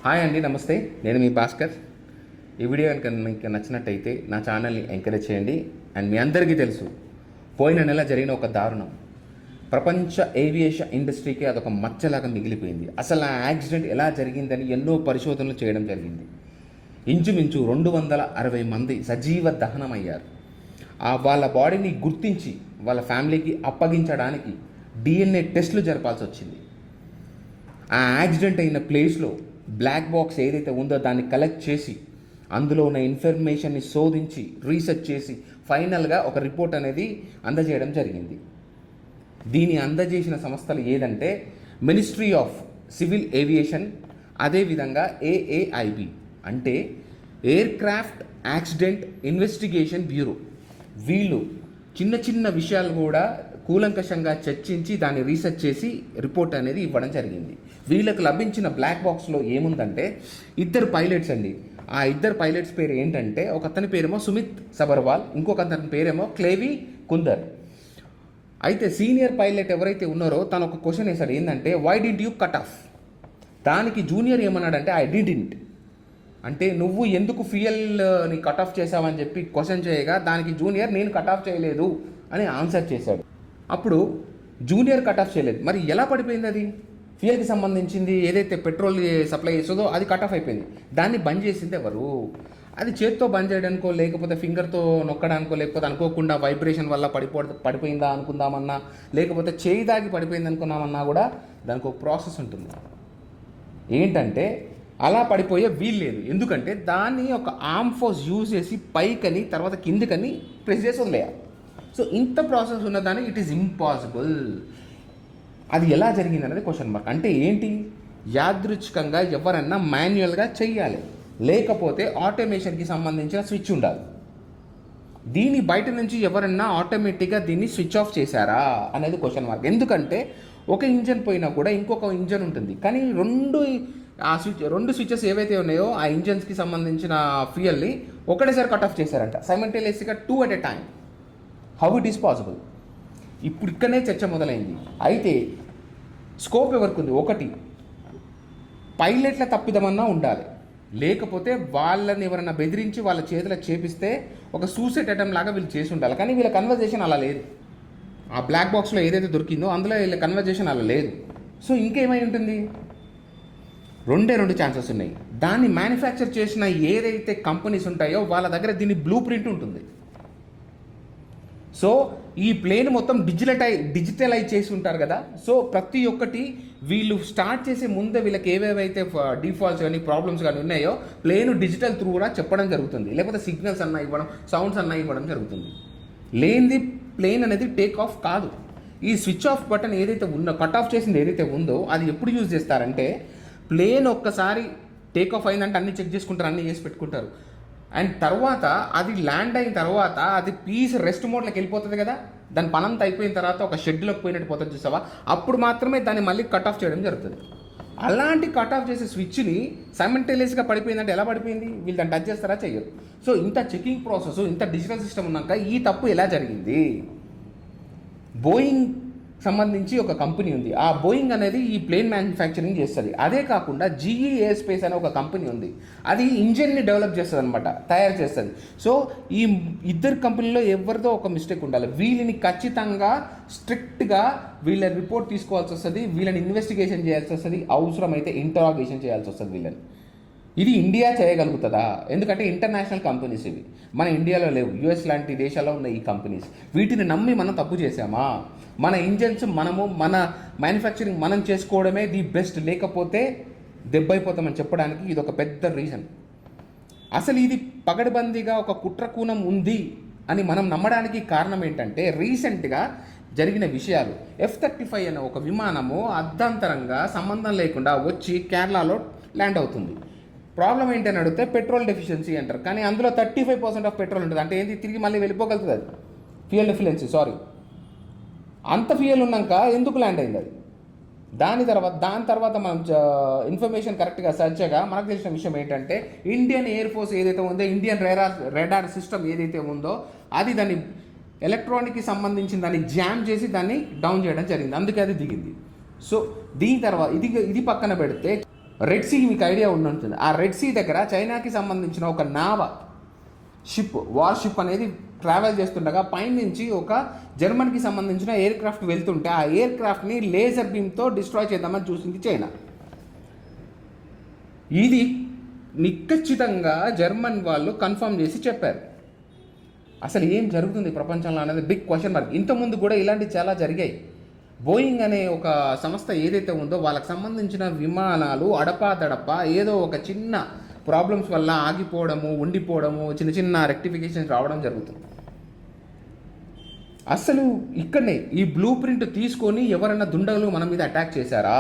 Hi అండి, నమస్తే. నేను మీ భాస్కర్. ఈ వీడియో కనుక మీకు నచ్చినట్టయితే నా ఛానల్ని ఎంకరేజ్ చేయండి. అండ్ మీ అందరికీ తెలుసు, పోయిన నెల జరిగిన ఒక దారుణం ప్రపంచ ఏవియేషన్ ఇండస్ట్రీకి అదొక మచ్చలాగా మిగిలిపోయింది. అసలు ఆ యాక్సిడెంట్ ఎలా జరిగిందని ఎన్నో పరిశోధనలు చేయడం జరిగింది. ఇంచుమించు 260 మంది సజీవ దహనమయ్యారు. వాళ్ళ బాడీని గుర్తించి వాళ్ళ ఫ్యామిలీకి అప్పగించడానికి DNA టెస్టులు జరపాల్సి వచ్చింది. ఆ యాక్సిడెంట్ అయిన ప్లేస్లో బ్లాక్ బాక్స్ ఏదైతే ఉందో దాన్ని కలెక్ట్ చేసి అందులో ఉన్న ఇన్ఫర్మేషన్ని శోధించి రీసెర్చ్ చేసి ఫైనల్గా ఒక రిపోర్ట్ అనేది అందజేయడం జరిగింది. దీన్ని అందజేసిన సంస్థలు ఏదంటే మినిస్ట్రీ ఆఫ్ సివిల్ ఏవియేషన్, అదేవిధంగా AAIB అంటే air craft accident investigation bureau. వీళ్ళు చిన్న చిన్న విషయాలు కూడా కూలంకషంగా చర్చించి దాన్ని రీసెర్చ్ చేసి రిపోర్ట్ అనేది ఇవ్వడం జరిగింది. వీళ్ళకు లభించిన బ్లాక్ బాక్స్లో ఏముందంటే 2 పైలట్స్ అండి. ఆ 2 పైలట్స్ పేరు ఏంటంటే, ఒక అతని పేరేమో సుమిత్ సబర్వాల్, ఇంకొక అతని పేరేమో క్లేవి కుందర్. అయితే సీనియర్ పైలట్ ఎవరైతే ఉన్నారో తను ఒక క్వశ్చన్ వేశాడు, ఏంటంటే why didn't you cut off. దానికి జూనియర్ ఏమన్నాడంటే ఐ డిడ్ంట్, అంటే నువ్వు ఎందుకు ఫ్యూయల్ని కట్ ఆఫ్ చేసావని చెప్పి క్వశ్చన్ చేయగా దానికి జూనియర్ నేను కట్ ఆఫ్ చేయలేదు అని ఆన్సర్ చేశాడు. అప్పుడు జూనియర్ కట్ ఆఫ్ చేయలేదు, మరి ఎలా పడిపోయింది అది? ఫ్యూయల్కి సంబంధించింది ఏదైతే పెట్రోల్ సప్లై చేస్తుందో అది కట్ ఆఫ్ అయిపోయింది. దాన్ని బంద్ చేసింది ఎవరు? అది చేత్తో బంద్ చేయడానికో, లేకపోతే ఫింగర్తో నొక్కడానికో, లేకపోతే అనుకోకుండా వైబ్రేషన్ వల్ల పడిపోయిందా అనుకుందామన్నా, లేకపోతే చేయి దాగి పడిపోయింది అనుకున్నామన్నా కూడా దానికి ఒక ప్రాసెస్ ఉంటుంది. ఏంటంటే అలా పడిపోయే వీలు లేదు. ఎందుకంటే దాన్ని ఒక ఆర్మ్ ఫోర్స్ యూజ్ చేసి పైకని తర్వాత కిందికని ప్రెస్ చేసి వదిలేయాలి. సో ఇంత ప్రాసెస్ ఉన్నదాన్ని ఇట్ ఈస్ ఇంపాసిబుల్. అది ఎలా జరిగింది అనేది క్వశ్చన్ మార్క్. అంటే ఏంటి? యాదృచ్ఛికంగా ఎవరన్నా మాన్యువల్గా చెయ్యాలి, లేకపోతే ఆటోమేషన్కి సంబంధించిన స్విచ్ ఉండాలి. దీన్ని బయట నుంచి ఎవరన్నా ఆటోమేటిక్గా దీన్ని స్విచ్ ఆఫ్ చేశారా అనేది క్వశ్చన్ మార్క్. ఎందుకంటే ఒక ఇంజన్ పోయినా కూడా ఇంకొక ఇంజన్ ఉంటుంది, కానీ రెండు స్విచెస్ ఏవైతే ఉన్నాయో ఆ ఇంజన్స్కి సంబంధించిన ఫ్యూయల్ని ఒకటేసారి కట్ ఆఫ్ చేశారంట, సైమల్టేనియస్గా 2 at a time. How it is possible? ఇప్పుడు ఇక్కడనే చర్చ మొదలైంది. అయితే స్కోప్ ఎవరికి ఉంది? ఒకటి, పైలట్ల తప్పిదమన్నా ఉండాలి, లేకపోతే వాళ్ళని ఎవరైనా బెదిరించి వాళ్ళ చేతుల చేపిస్తే ఒక సూసైడ్ అటెంప్ట్ లాగా వీళ్ళు చేసి ఉండాలి. కానీ వీళ్ళ కన్వర్జేషన్ అలా లేదు. ఆ బ్లాక్ బాక్స్లో ఏదైతే దొరికిందో అందులో వీళ్ళ కన్వర్జేషన్ అలా లేదు. సో ఇంకేమై ఉంటుంది? 2 ఛాన్సెస్ ఉన్నాయి. దాన్ని మ్యానుఫ్యాక్చర్ చేసిన ఏదైతే కంపెనీస్ ఉంటాయో వాళ్ళ దగ్గర దీని బ్లూ ప్రింట్ ఉంటుంది. సో ఈ ప్లేన్ మొత్తం డిజిటలైజ్ చేసి ఉంటారు కదా. సో ప్రతి ఒక్కటి వీళ్ళు స్టార్ట్ చేసే ముందే వీళ్ళకి ఏవేవైతే డిఫాల్ట్స్ కానీ ప్రాబ్లమ్స్ కానీ ఉన్నాయో ప్లేన్ డిజిటల్ త్రూ కూడా చెప్పడం జరుగుతుంది, లేకపోతే సిగ్నల్స్ అన్నా ఇవ్వడం, సౌండ్స్ అన్నా ఇవ్వడం జరుగుతుంది. లేనిది ప్లేన్ అనేది టేక్ ఆఫ్ కాదు. ఈ స్విచ్ ఆఫ్ బటన్ ఏదైతే ఉందో, కట్ ఆఫ్ చేసింది ఏదైతే ఉందో అది ఎప్పుడు యూజ్ చేస్తారంటే, ప్లేన్ ఒక్కసారి టేక్ ఆఫ్ అయిందంటే అన్నీ చెక్ చేసుకుంటారు, అన్నీ చేసి పెట్టుకుంటారు. అండ్ తర్వాత అది ల్యాండ్ అయిన తర్వాత అది పీస్ రెస్ట్ మోడ్లోకి వెళ్ళిపోతుంది కదా. దాని పనంతా అయిపోయిన తర్వాత ఒక షెడ్లోకి పోయినట్టు పోతుంది చూసావా, అప్పుడు మాత్రమే దాన్ని మళ్ళీ కట్ ఆఫ్ చేయడం జరుగుతుంది. అలాంటి కట్ ఆఫ్ చేసే స్విచ్ని సైమల్టేనియస్గా పడిపోయిందంటే ఎలా పడిపోయింది? వీళ్ళు దాన్ని టచ్ చేస్తారా? చెయ్యరు. సో ఇంత చెకింగ్ ప్రాసెస్, ఇంత డిజిటల్ సిస్టమ్ ఉన్నాక ఈ తప్పు ఎలా జరిగింది? బోయింగ్ సంబంధించి ఒక కంపెనీ ఉంది. ఆ బోయింగ్ అనేది ఈ ప్లేన్ మ్యానుఫ్యాక్చరింగ్ చేస్తుంది. అదే కాకుండా GE Aerospace అనే ఒక కంపెనీ ఉంది, అది ఇంజిన్ని డెవలప్ చేస్తుంది అనమాట, తయారు చేస్తుంది. సో ఈ 2 కంపెనీలో ఎవరిదో ఒక మిస్టేక్ ఉండాలి. వీళ్ళని ఖచ్చితంగా స్ట్రిక్ట్గా వీళ్ళ రిపోర్ట్ తీసుకోవాల్సి వస్తుంది, వీళ్ళని ఇన్వెస్టిగేషన్ చేయాల్సి వస్తుంది, అవసరమైతే ఇంటరాగేషన్ చేయాల్సి వస్తుంది వీళ్ళని. ఇది ఇండియా చేయగలుగుతుందా? ఎందుకంటే ఇంటర్నేషనల్ కంపెనీస్ ఇవి, మన ఇండియాలో లేవు. US లాంటి దేశాల్లో ఉన్న ఈ కంపెనీస్, వీటిని నమ్మి మనం తప్పు చేసామా? మన ఇంజన్స్ మన మ్యానుఫ్యాక్చరింగ్ మనం చేసుకోవడమే ది బెస్ట్, లేకపోతే దెబ్బైపోతామని చెప్పడానికి ఇది ఒక పెద్ద రీజన్. అసలు ఇది పగడబందీగా ఒక కుట్రకూనం ఉంది అని మనం నమ్మడానికి కారణం ఏంటంటే, రీసెంట్గా జరిగిన విషయాలు. F-35 అనే ఒక విమానము అర్ధాంతరంగా సంబంధం లేకుండా వచ్చి కేరళలో ల్యాండ్ అవుతుంది. ప్రాబ్లం ఏంటని అడిగితే పెట్రోల్ డెఫిషియన్సీ అంటారు, కానీ అందులో 35% ఆఫ్ పెట్రోల్ ఉంటుంది. అంటే ఏంటి? తిరిగి మళ్ళీ వెళ్ళిపోగలుగుతుంది అది. ఫ్యూయల్ డెఫిషియన్సీ, అంత ఫ్యూయల్ ఉన్నాక ఎందుకు ల్యాండ్ అయింది అది? దాని తర్వాత మనం ఇన్ఫర్మేషన్ కరెక్ట్గా సర్చ్ చేయగా మనకు తెలిసిన విషయం ఏంటంటే, ఇండియన్ ఎయిర్ ఫోర్స్ ఏదైతే ఉందో, ఇండియన్ రాడార్ సిస్టమ్ ఏదైతే ఉందో అది దాన్ని ఎలక్ట్రానిక్కి సంబంధించిన దాన్ని జామ్ చేసి దాన్ని డౌన్ చేయడం జరిగింది, అందుకే అది దిగింది. సో దీని తర్వాత ఇది పక్కన పెడితే రెడ్ సీ మీకు ఐడియా ఉంటుంది. ఆ రెడ్ సీ దగ్గర చైనాకి సంబంధించిన ఒక షిప్, వార్ షిప్ అనేది ట్రావెల్ చేస్తుండగా పైనుంచి ఒక జర్మన్కి సంబంధించిన ఎయిర్ క్రాఫ్ట్ వెళ్తుంటే ఆ ఎయిర్ క్రాఫ్ట్ని లేజర్ బీమ్తో డిస్ట్రాయ్ చేద్దామని చూసింది చైనా. ఇది నిశ్చితంగా జర్మన్ వాళ్ళు కన్ఫర్మ్ చేసి చెప్పారు. అసలు ఏం జరుగుతుంది ప్రపంచంలో అనేది బిగ్ క్వశ్చన్ మార్క్. ఇంతకుముందు కూడా ఇలాంటివి చాలా జరిగాయి. బోయింగ్ అనే ఒక సంస్థ ఏదైతే ఉందో వాళ్ళకి సంబంధించిన విమానాలు అడపాదడపా ఏదో ఒక చిన్న ప్రాబ్లమ్స్ వల్ల ఆగిపోవడము, ఉండిపోవడము, చిన్న చిన్న రెక్టిఫికేషన్స్ రావడం జరుగుతుంది. అసలు ఇక్కడనే ఈ బ్లూ ప్రింట్ తీసుకొని ఎవరైనా దుండగులు మన మీద అటాక్ చేశారా,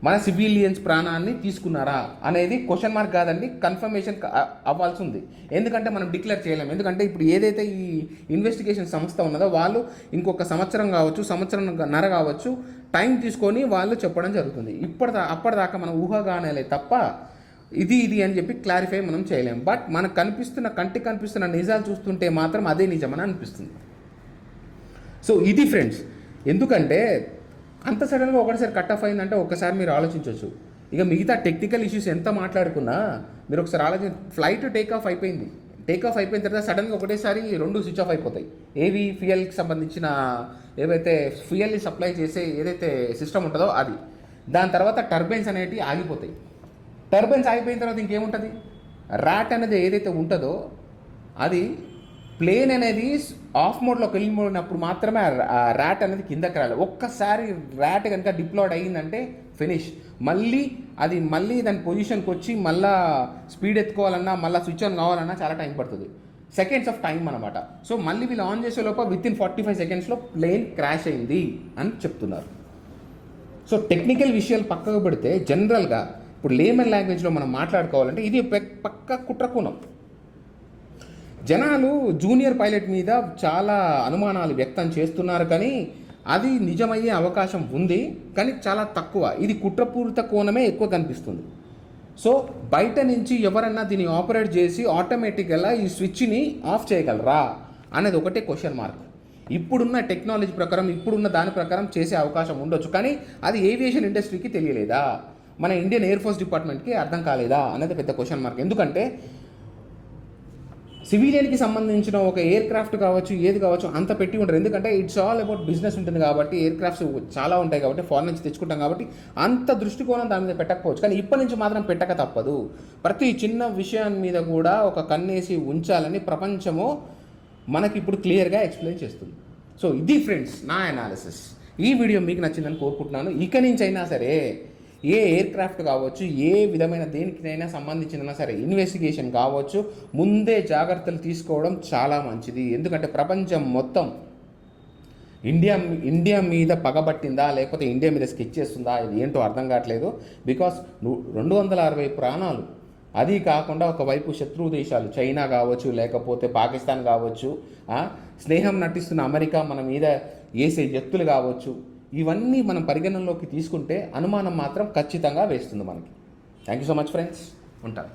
మన సివిలియన్స్ ప్రాణాన్ని తీసుకున్నారా అనేది క్వశ్చన్ మార్క్ కాదండి, కన్ఫర్మేషన్ అవ్వాల్సి ఉంది. ఎందుకంటే మనం డిక్లేర్ చేయలేము. ఎందుకంటే ఇప్పుడు ఏదైతే ఈ ఇన్వెస్టిగేషన్ సంస్థ ఉన్నదో వాళ్ళు ఇంకొక సంవత్సరం కావచ్చు, సంవత్సరంన్నర కావచ్చు టైం తీసుకొని వాళ్ళు చెప్పడం జరుగుతుంది. అప్పటిదాకా మనం ఊహగానేలే తప్ప ఇది అని చెప్పి క్లారిఫై మనం చేయలేము. బట్ మనకు కంటికి కనిపిస్తున్న నిజాలు చూస్తుంటే మాత్రం అదే నిజమని అనిపిస్తుంది. సో ఇది ఫ్రెండ్స్, ఎందుకంటే అంత సడన్గా ఒకటిసారి కట్ ఆఫ్ అయిందంటే ఒకసారి మీరు ఆలోచించవచ్చు. ఇక మిగతా టెక్నికల్ ఇష్యూస్ ఎంత మాట్లాడుకున్నా మీరు ఒకసారి ఫ్లైట్ టేక్ ఆఫ్ అయిపోయిన తర్వాత సడన్గా ఒకటేసారి 2 స్విచ్ ఆఫ్ అయిపోతాయి. ఏవి ఫ్యూయల్కి సంబంధించిన ఏవైతే ఫ్యూయల్ని సప్లై చేసే ఏదైతే సిస్టమ్ ఉంటుందో అది. దాని తర్వాత టర్బైన్స్ అనేవి ఆగిపోతాయి. టర్బైన్స్ ఆగిపోయిన తర్వాత ఇంకేముంటుంది, ర్యాట్ అనేది ఏదైతే ఉంటుందో అది ప్లేన్ అనేది ఆఫ్ మోడ్లోకి వెళ్ళిపోయినప్పుడు మాత్రమే ఆ ర్యాట్ అనేది కిందకి రాలి. ఒక్కసారి ర్యాట్ కనుక డిప్లాయిడ్ అయ్యిందంటే ఫినిష్. మళ్ళీ దాని పొజిషన్కి వచ్చి మళ్ళీ స్పీడ్ ఎత్తుకోవాలన్నా మళ్ళీ స్విచ్ ఆన్ కావాలన్నా చాలా టైం పడుతుంది. సెకండ్స్ ఆఫ్ టైం అనమాట. సో మళ్ళీ వీళ్ళు ఆన్ చేసే లోపల విత్ ఇన్ 45 సెకండ్స్లో ప్లేన్ క్రాష్ అయింది అని చెప్తున్నారు. సో టెక్నికల్ విషయాలు పక్కకు పెడితే జనరల్గా ఇప్పుడు లేమన్ లాంగ్వేజ్లో మనం మాట్లాడుకోవాలంటే ఇది పక్క కుట్రకోణం. జనాలు జూనియర్ పైలట్ మీద చాలా అనుమానాలు వ్యక్తం చేస్తున్నారు, కానీ అది నిజమయ్యే అవకాశం ఉంది, కానీ చాలా తక్కువ. ఇది కుట్రపూరిత కోణమే ఎక్కువ కనిపిస్తుంది. సో బయట నుంచి ఎవరన్నా దీన్ని ఆపరేట్ చేసి ఆటోమేటిక్గా ఈ స్విచ్ని ఆఫ్ చేయగలరా అనేది ఒకటే క్వశ్చన్ మార్క్. ఇప్పుడున్న టెక్నాలజీ ప్రకారం ఇప్పుడున్న దాని ప్రకారం చేసే అవకాశం ఉండొచ్చు, కానీ అది ఏవియేషన్ ఇండస్ట్రీకి తెలియలేదా, మన ఇండియన్ ఎయిర్ ఫోర్స్ డిపార్ట్మెంట్కి అర్థం కాలేదా అనేది పెద్ద క్వశ్చన్ మార్క్. ఎందుకంటే సివిలియన్కి సంబంధించిన ఒక ఎయిర్ క్రాఫ్ట్ కావచ్చు, ఏది కావచ్చు అంత పెట్టి ఉంటారు. ఎందుకంటే ఇట్స్ ఆల్ అబౌట్ బిజినెస్ ఉంటుంది కాబట్టి, ఎయిర్ క్రాఫ్ట్స్ చాలా ఉంటాయి కాబట్టి, ఫారెన్ నుంచి తెచ్చుకుంటాం కాబట్టి అంత దృష్టికోణం దాని మీద పెట్టకపోవచ్చు. కానీ ఇప్పటి నుంచి మాత్రం పెట్టక తప్పదు. ప్రతి చిన్న విషయం మీద కూడా ఒక కన్నేసి ఉంచాలని ప్రపంచము మనకి ఇప్పుడు క్లియర్గా ఎక్స్ప్లెయిన్ చేస్తుంది. సో ఇది ఫ్రెండ్స్ నా అనాలిసిస్. ఈ వీడియో మీకు నచ్చిందని కోరుకుంటున్నాను. ఇక నుంచి అయినా సరే ఏ ఎయిర్ క్రాఫ్ట్ కావచ్చు, ఏ విధమైన దేనికైనా సంబంధించిన సరే ఇన్వెస్టిగేషన్ కావచ్చు, ముందే జాగ్రత్తలు తీసుకోవడం చాలా మంచిది. ఎందుకంటే ప్రపంచం మొత్తం ఇండియా మీద పగబట్టిందా లేకపోతే ఇండియా మీద స్కెచ్ చేస్తుందా ఇది ఏంటో అర్థం కావట్లేదు. బికాస్ 260 ప్రాణాలు, అది కాకుండా ఒకవైపు శత్రు దేశాలు చైనా కావచ్చు, లేకపోతే పాకిస్తాన్ కావచ్చు, స్నేహం నటిస్తున్న అమెరికా మన మీద వేసే ఎత్తులు కావచ్చు, ఇవన్నీ మనం పరిగణనలోకి తీసుకుంటే అనుమానం మాత్రం ఖచ్చితంగా వేస్తుంది మనకి. Thank you so much friends, ఉంటాను.